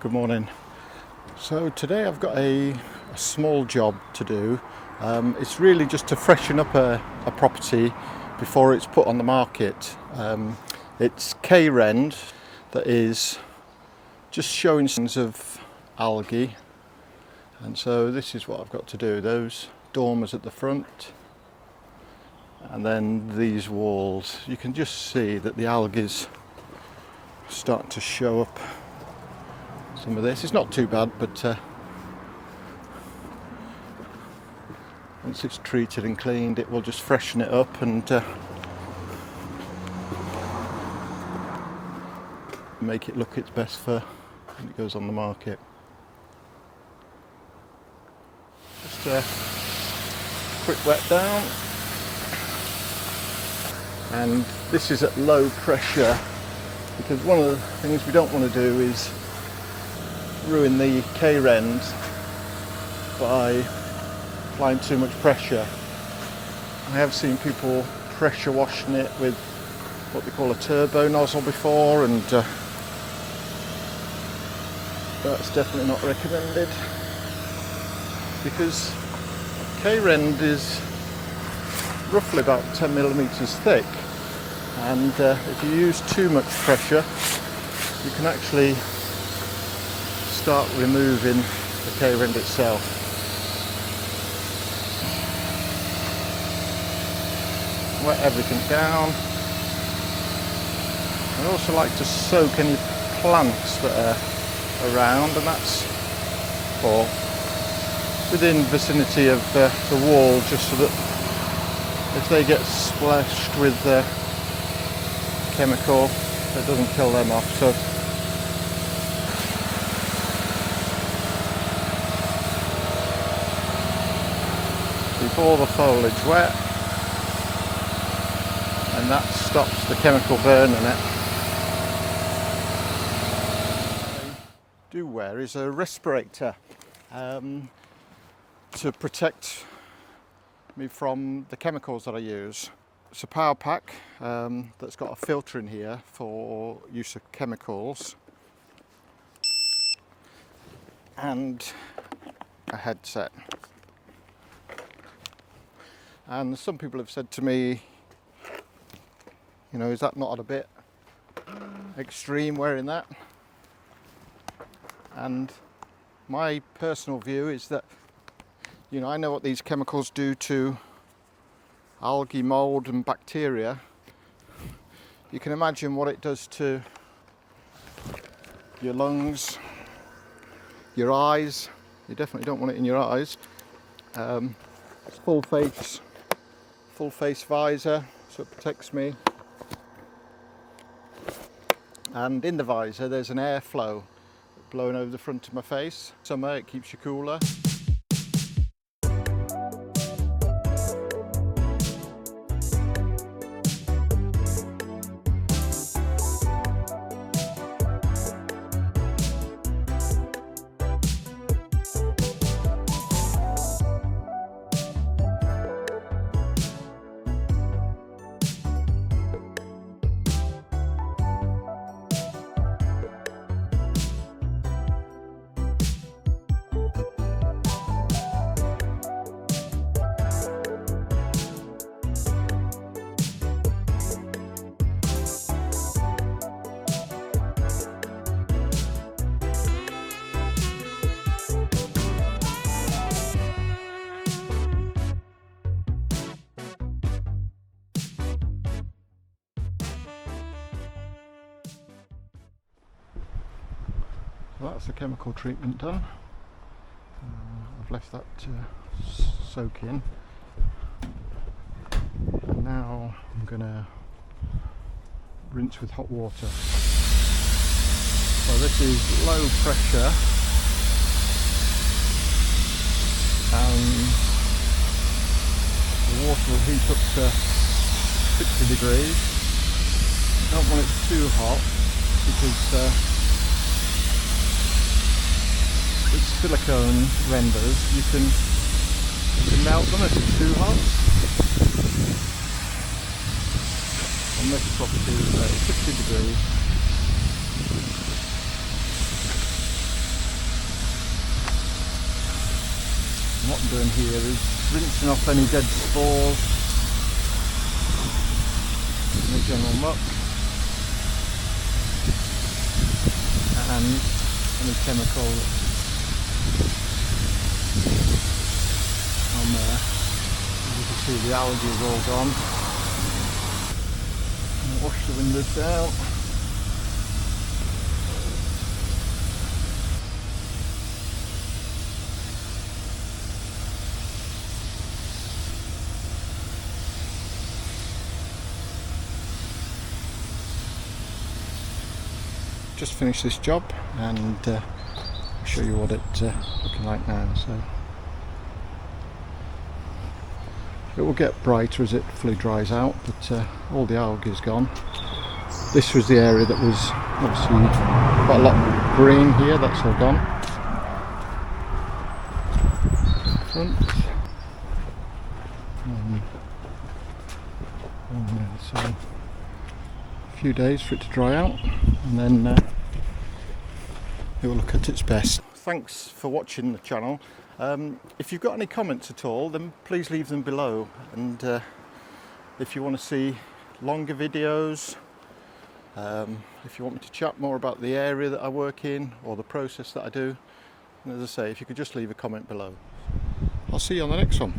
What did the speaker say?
Good morning. So today I've got a small job to do. It's really just to freshen up a property before it's put on the market. It's K-Rend that is just showing signs of algae, and so this is what I've got to do. Those dormers at the front, and then these walls. You can just see that the algae's starting to show up. Some of this, it's not too bad, but once it's treated and cleaned, it will just freshen it up and make it look its best for when it goes on the market. Just a quick wet down, and this is at low pressure because one of the things we don't want to do is ruin the K-Rend by applying too much pressure. I have seen people pressure washing it with what they call a turbo nozzle before, and that's definitely not recommended because K-Rend is roughly about 10 millimeters thick, and if you use too much pressure you can actually start removing the K-Rend itself. Wet everything down. I also like to soak any plants that are around, and that's for within vicinity of the wall, just so that if they get splashed with chemical, it doesn't kill them off. So keep all the foliage wet, and that stops the chemical burning it. What I do wear is a respirator to protect me from the chemicals that I use. It's a power pack that's got a filter in here for use of chemicals, and a headset. And some people have said to me, you know, is that not a bit extreme wearing that? And my personal view is that, you know, I know what these chemicals do to algae, mold and bacteria. You can imagine what it does to your lungs, your eyes. You definitely don't want it in your eyes. It's full face visor, so it protects me. And in the visor there's an airflow blowing over the front of my face. Summer, it keeps you cooler. So that's the chemical treatment done. I've left that to soak in, and now I'm going to rinse with hot water. So this is low pressure, and the water will heat up to 60 degrees. I don't want it too hot because with silicone renders you can melt them if it's too hot. On this property it's 60 degrees. What I'm doing here is rinsing off any dead spores, any general muck, and any chemical on there. As you can see, the algae is all gone. And wash the windows down. Just finished this job, and I'll show you what it's looking like now. So it will get brighter as it fully dries out, but all the algae is gone. This was the area that was obviously quite a lot of green here. That's all gone. Front. So a few days for it to dry out, and then it will look at its best. Thanks for watching the channel. If you've got any comments at all, then please leave them below, and if you want to see longer videos, if you want me to chat more about the area that I work in or the process that I do, and as I say, if you could just leave a comment below. I'll see you on the next one.